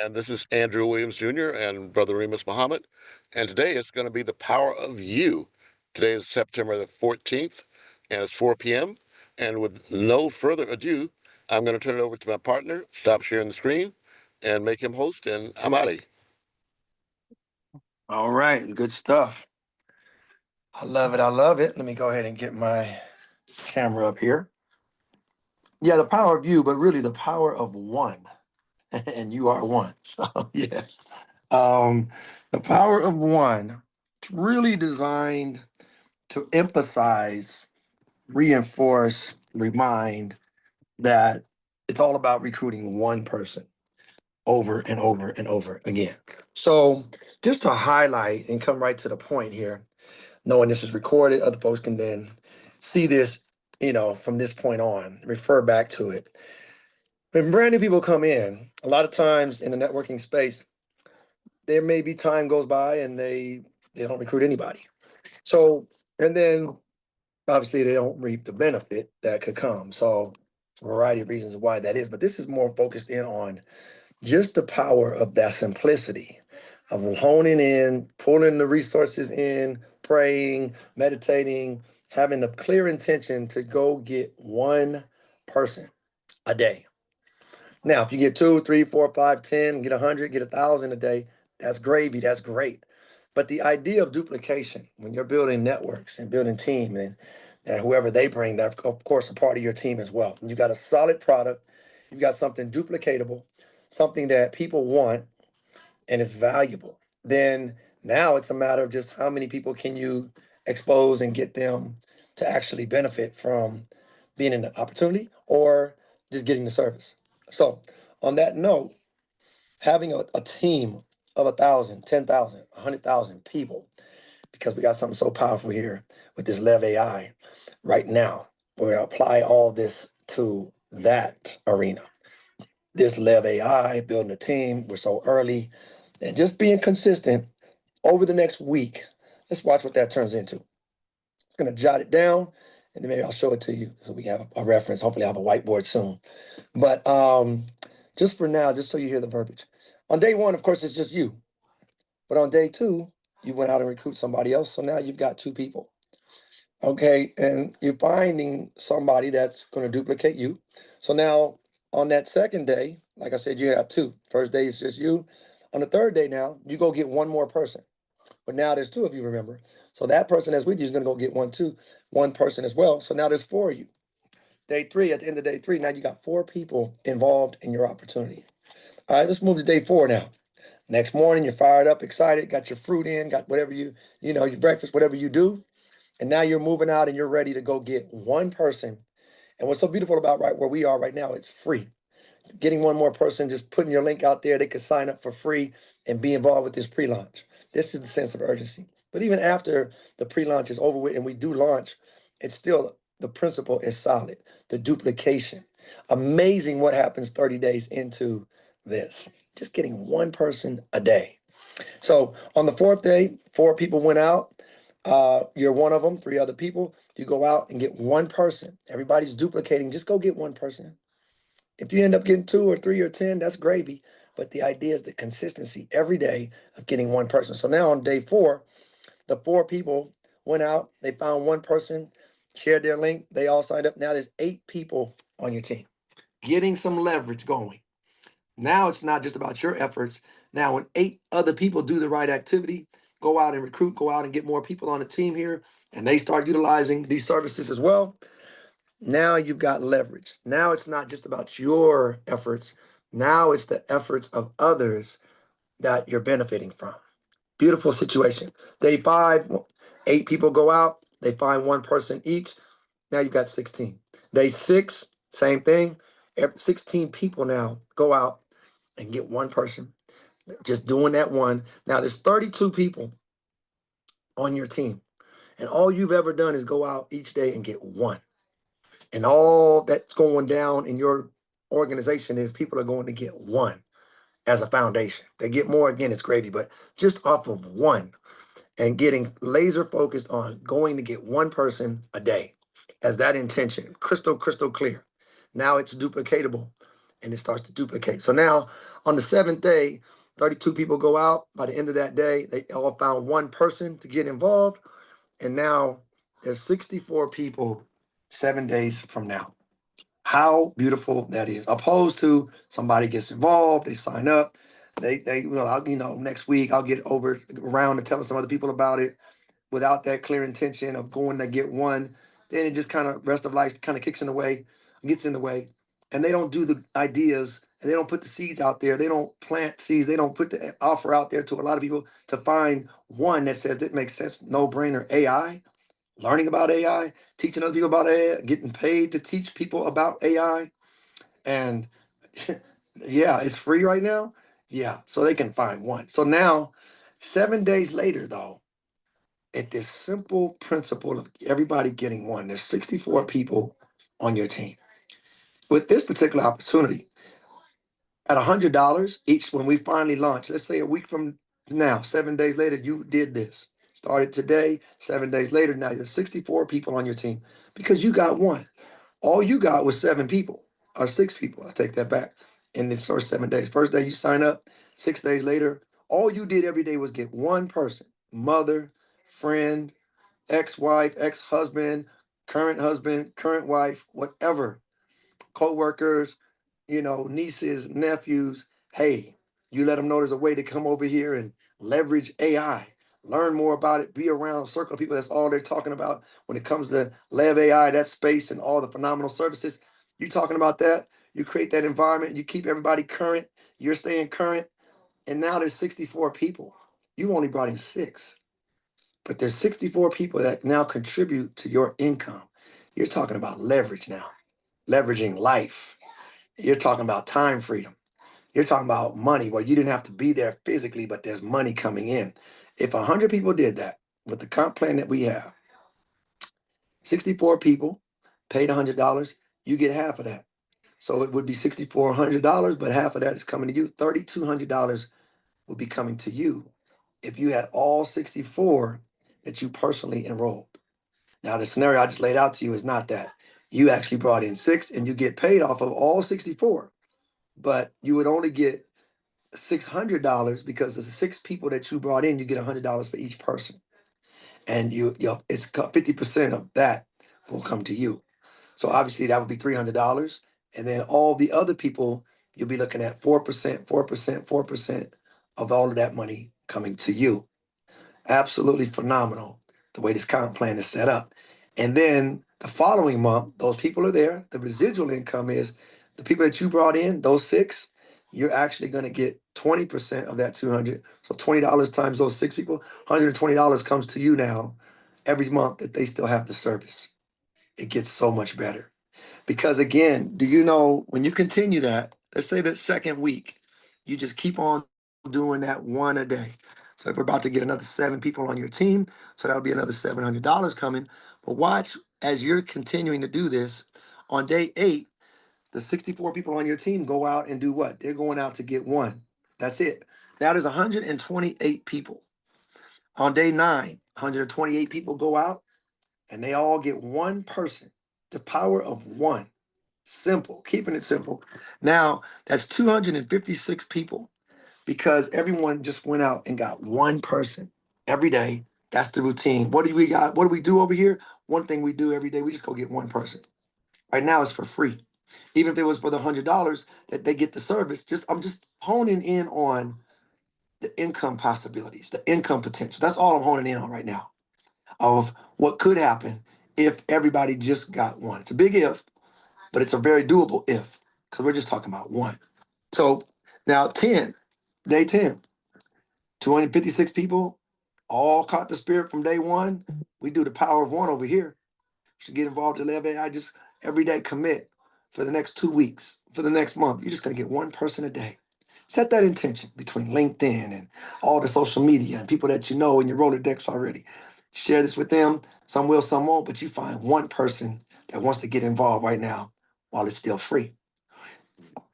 And this is Andrew Williams Jr. and Brother Remus Muhammad. And today it's going to be the power of you. Today is September the 14th, and it's 4 p.m. And with no further ado, I'm going to turn it over to my partner, stop sharing the screen, and make him host, and I'm out of here. All right, good stuff. I love it. I love it. Let me go ahead and get my camera up here. Yeah, the power of you, but really the power of one. And you are one. So yes. The power of one, it's really designed to emphasize, reinforce, remind that it's all about recruiting one person over and over and over again. So just to highlight and come right to the point here, knowing this is recorded, other folks can then see this, from this point on, refer back to it. When brand new people come in, a lot of times in the networking space, there may be time goes by and they don't recruit anybody. So, and then obviously they don't reap the benefit that could come. So a variety of reasons why that is, but this is more focused in on just the power of that simplicity of honing in, pulling the resources in, praying, meditating, having a clear intention to go get one person a day. Now, if you get 2, 3, 4, 5, 10, get 100, get 1,000 a day, that's gravy, that's great. But the idea of duplication, when you're building networks and building team, and whoever they bring, that of course a part of your team as well. And you got a solid product, you've got something duplicatable, something that people want, and it's valuable. Then now it's a matter of just how many people can you expose and get them to actually benefit from being in the opportunity or just getting the service. So on that note, having a team of 1,000, 10,000, 100,000 people, because we got something so powerful here with this LEV AI right now. We're going to apply all this to that arena. This LEV AI, building a team, we're so early, and just being consistent over the next week. Let's watch what that turns into. I'm going to jot it down, and then maybe I'll show it to you so we have a reference. Hopefully I'll have a whiteboard soon. But just for now, just so you hear the verbiage. On day one, of course, it's just you. But on day two, you went out and recruit somebody else. So now you've got 2 people. Okay, and you're finding somebody that's going to duplicate you. So now on that second day, like I said, you have 2. First day is just you. On the third day now, you go get one more person. But now there's 2 of you, remember. So that person that's with you is going to go get one person as well. So now there's 4 of you. Day 3, at the end of day 3, now you got 4 people involved in your opportunity. All right, let's move to day 4 now. Next morning, you're fired up, excited, got your fruit in, got whatever your breakfast, whatever you do. And now you're moving out and you're ready to go get one person. And what's so beautiful about right where we are right now, it's free. Getting one more person, just putting your link out there, they could sign up for free and be involved with this pre-launch. This is the sense of urgency. But even after the pre-launch is over with and we do launch, it's still, the principle is solid. The duplication. Amazing what happens 30 days into this. Just getting one person a day. So on the 4th day, 4 people went out. You're one of them, 3 other people. You go out and get one person. Everybody's duplicating. Just go get one person. If you end up getting 2 or 3 or 10, that's gravy. But the idea is the consistency every day of getting one person. So now on day 4, the 4 people went out. They found one person, shared their link. They all signed up. Now there's 8 people on your team. Getting some leverage going. Now it's not just about your efforts. Now when 8 other people do the right activity, go out and recruit, go out and get more people on the team here, and they start utilizing these services as well, now you've got leverage. Now it's not just about your efforts. Now it's the efforts of others that you're benefiting from. Beautiful situation. Day 5, 8 people go out. They find one person each. Now you've got 16. Day 6, same thing. 16 people now go out and get one person. Just doing that one. Now there's 32 people on your team. And all you've ever done is go out each day and get one. And all that's going down in your organization is people are going to get one as a foundation. They get more, again, it's gravy, but just off of one and getting laser focused on going to get one person a day as that intention, crystal clear. Now it's duplicatable. and it starts to duplicate. So now on the seventh day, 32 people go out. By the end of that day, they all found one person to get involved. And now there's 64 people 7 days from now. How beautiful that is, opposed to somebody gets involved, they sign up, next week I'll get around to telling some other people about it without that clear intention of going to get one. Then it just kind of rest of life kind of gets in the way, and they don't do the ideas, and they don't put the seeds out there. They don't plant seeds. They don't put the offer out there to a lot of people to find one that says it makes sense, no brainer. AI, learning about AI, teaching other people about AI, getting paid to teach people about AI. And yeah, it's free right now. Yeah, so they can find one. So now, 7 days later, though, at this simple principle of everybody getting one, there's 64 people on your team. With this particular opportunity, at $100 each, when we finally launch, let's say a week from now, 7 days later, you did this. Started today, 7 days later, now there's 64 people on your team because you got one. All you got was 7 people or 6 people. I take that back. In this first 7 days, first day you sign up, 6 days later, all you did every day was get one person, mother, friend, ex-wife, ex-husband, current wife, whatever, co-workers, nieces, nephews. Hey, you let them know there's a way to come over here and leverage AI. Learn more about it, be around a circle of people. That's all they're talking about when it comes to LEV AI, that space and all the phenomenal services. You talking about that, you create that environment, you keep everybody current, you're staying current, and now there's 64 people. You only brought in 6. But there's 64 people that now contribute to your income. You're talking about leverage now, leveraging life. You're talking about time freedom. You're talking about money where you didn't have to be there physically, but there's money coming in. If 100 people did that with the comp plan that we have, 64 people paid $100, you get half of that. So it would be $6,400, but half of that is coming to you. $3,200 would be coming to you if you had all 64 that you personally enrolled. Now, the scenario I just laid out to you is not that. You actually brought in 6 and you get paid off of all 64, but you would only get $600 because the 6 people that you brought in, you get $100 for each person. And it's 50% of that will come to you. So obviously that would be $300. And then all the other people, you'll be looking at 4%, 4%, 4% of all of that money coming to you. Absolutely phenomenal the way this comp plan is set up. And then the following month, those people are there. The residual income is the people that you brought in, those 6, you're actually going to get 20% of that 200. So $20 times those 6 people, $120 comes to you now every month that they still have the service. It gets so much better. Because again, do you know when you continue that, let's say that second week, you just keep on doing that one a day. So if we're about to get another 7 people on your team, so that'll be another $700 coming. But watch as you're continuing to do this, on day 8, the 64 people on your team go out and do what? They're going out to get one. That's it. Now there's 128 people. On day 9, 128 people go out and they all get one person. The power of one. Simple, keeping it simple. Now, that's 256 people because everyone just went out and got one person every day. That's the routine. What do we got? What do we do over here? One thing we do every day, we just go get one person. Right now, it's for free. Even if it was for the $100 that they get the service, I'm just honing in on the income possibilities, the income potential. That's all I'm honing in on right now of what could happen if everybody just got one. It's a big if, but it's a very doable if, because we're just talking about one. So now day 10, 256 people all caught the spirit from day 1. We do the power of one over here. To get involved in LEV AI, just every day commit for the next 2 weeks, for the next month. You're just gonna get one person a day. Set that intention between LinkedIn and all the social media and people that you know in your Rolodex already. Share this with them. Some will, some won't, but you find one person that wants to get involved right now while it's still free.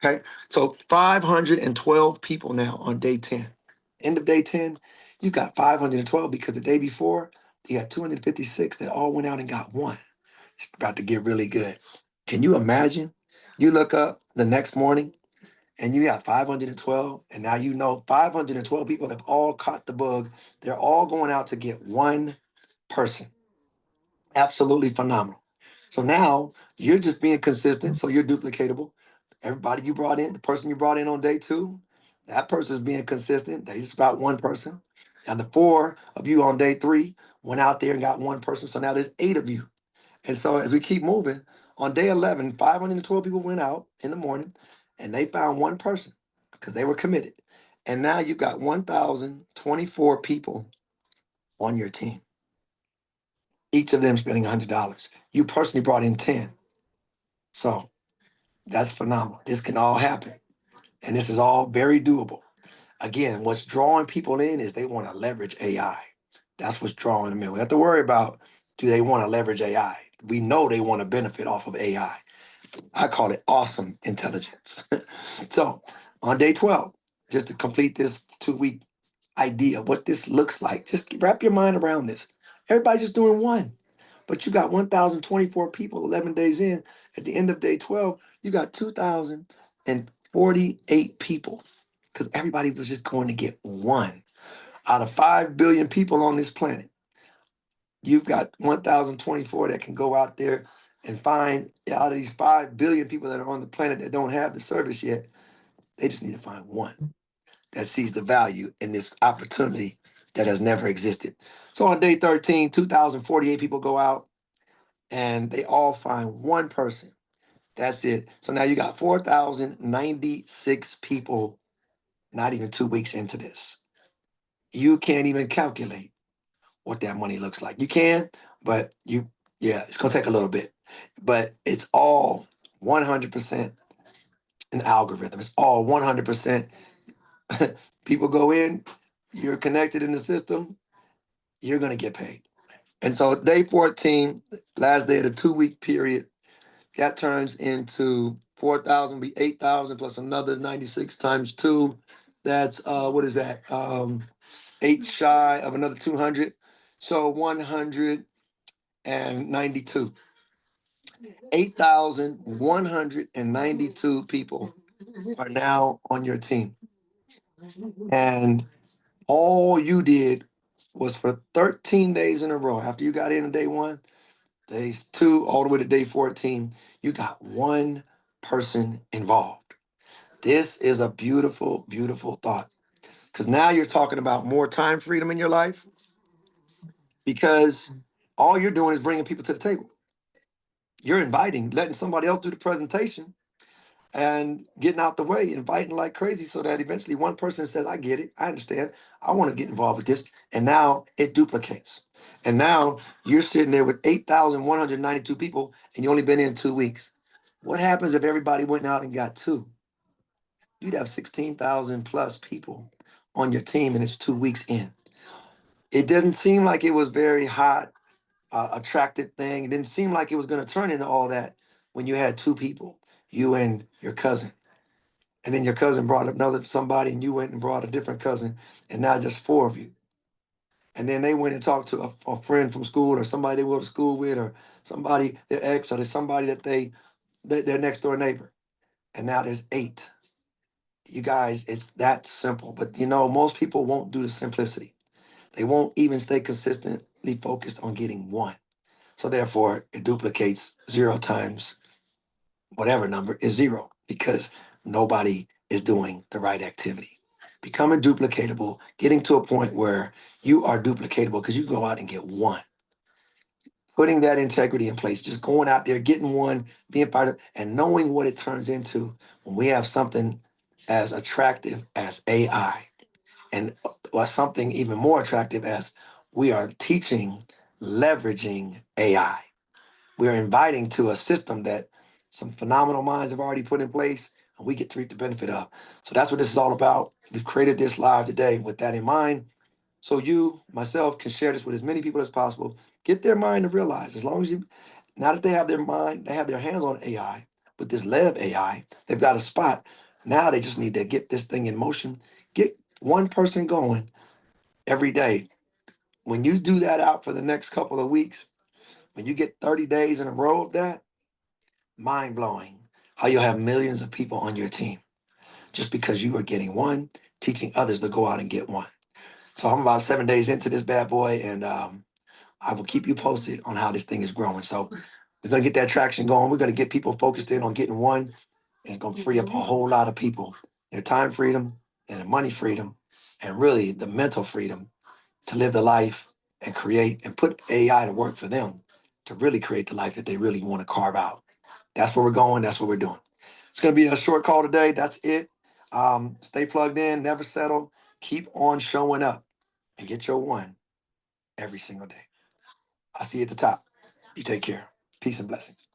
Okay, so 512 people now on day 10. End of day 10, you've got 512 because the day before, you got 256 that all went out and got one. It's about to get really good. Can you imagine You look up the next morning and you got 512, and now you know 512 people have all caught the bug. They're all going out to get one person. Absolutely phenomenal. So now you're just being consistent, so you're duplicatable. Everybody you brought in, the person you brought in on day two, that person is being consistent. They just about one person. Now the four of you on day three went out there and got one person. So now there's eight of you. And so as we keep moving, on day 11, 512 people went out in the morning and they found one person because they were committed. And now you've got 1,024 people on your team, each of them spending $100. You personally brought in 10. So that's phenomenal. This can all happen. And this is all very doable. Again, what's drawing people in is they want to leverage AI. That's what's drawing them in. We have to worry about, do they want to leverage AI? We know they want to benefit off of AI. I call it awesome intelligence. So on day 12, just to complete this 2 week idea of what this looks like, just wrap your mind around this. Everybody's just doing one, but you got 1,024 people 11 days in. At the end of day 12, you got 2,048 people because everybody was just going to get one. Out of 5 billion people on this planet, you've got 1,024 that can go out there and find, out of these 5 billion people that are on the planet that don't have the service yet, they just need to find one that sees the value in this opportunity that has never existed. So on day 13, 2,048 people go out and they all find one person. That's it. So now you got 4,096 people, not even 2 weeks into this. You can't even calculate what that money looks like. You can, but yeah, it's gonna take a little bit. But it's all 100% an algorithm. It's all 100%. People go in, you're connected in the system, you're gonna get paid. And so day 14, last day of the 2 week period, that turns into 4,000, be 8,000 plus another 96 times two. That's what is that? Eight shy of another 200. So 192. 8,192 people are now on your team. And all you did was for 13 days in a row, after you got in on day one, days two, all the way to day 14, you got one person involved. This is a beautiful, beautiful thought. Because now you're talking about more time freedom in your life because all you're doing is bringing people to the table. You're inviting, letting somebody else do the presentation and getting out the way, inviting like crazy so that eventually one person says, I get it, I understand, I want to get involved with this. And now it duplicates. And now you're sitting there with 8,192 people and you only been in 2 weeks. What happens if everybody went out and got two? You'd have 16,000 plus people on your team and it's 2 weeks in. It doesn't seem like it was very hot, attractive thing. It didn't seem like it was going to turn into all that when you had two people, you and your cousin. And then your cousin brought another somebody, and you went and brought a different cousin, and now just four of you. And then they went and talked to a friend from school, or somebody they went to school with, or somebody their ex, or there's somebody that their next door neighbor. And now there's eight. You guys, it's that simple. But most people won't do the simplicity. They won't even stay consistently focused on getting one. So therefore, it duplicates 0 times whatever number is 0 because nobody is doing the right activity. Becoming duplicatable, getting to a point where you are duplicatable because you go out and get one. Putting that integrity in place, just going out there, getting one, being part of, and knowing what it turns into when we have something as attractive as AI and or something even more attractive as we are teaching leveraging AI. We're inviting to a system that some phenomenal minds have already put in place and we get to reap the benefit of. So that's what this is all about. We've created this live today with that in mind. So you, myself, can share this with as many people as possible. Get their mind to realize, as long as you, now that they have their mind, they have their hands on AI, with this LEV AI, they've got a spot. Now they just need to get this thing in motion, get one person going every day. When you do that out for the next couple of weeks, when you get 30 days in a row of that, mind blowing. how you'll have millions of people on your team just because you are getting one, teaching others to go out and get one. So I'm about 7 days into this bad boy, and I will keep you posted on how this thing is growing. So we're gonna get that traction going. We're gonna get people focused in on getting one. And it's gonna free up a whole lot of people, their time freedom and the money freedom, and really the mental freedom to live the life and create and put AI to work for them to really create the life that they really want to carve out. That's where we're going. That's what we're doing. It's going to be a short call today. That's it. Stay plugged in, never settle. Keep on showing up and get your one every single day. I'll see you at the top. You take care. Peace and blessings.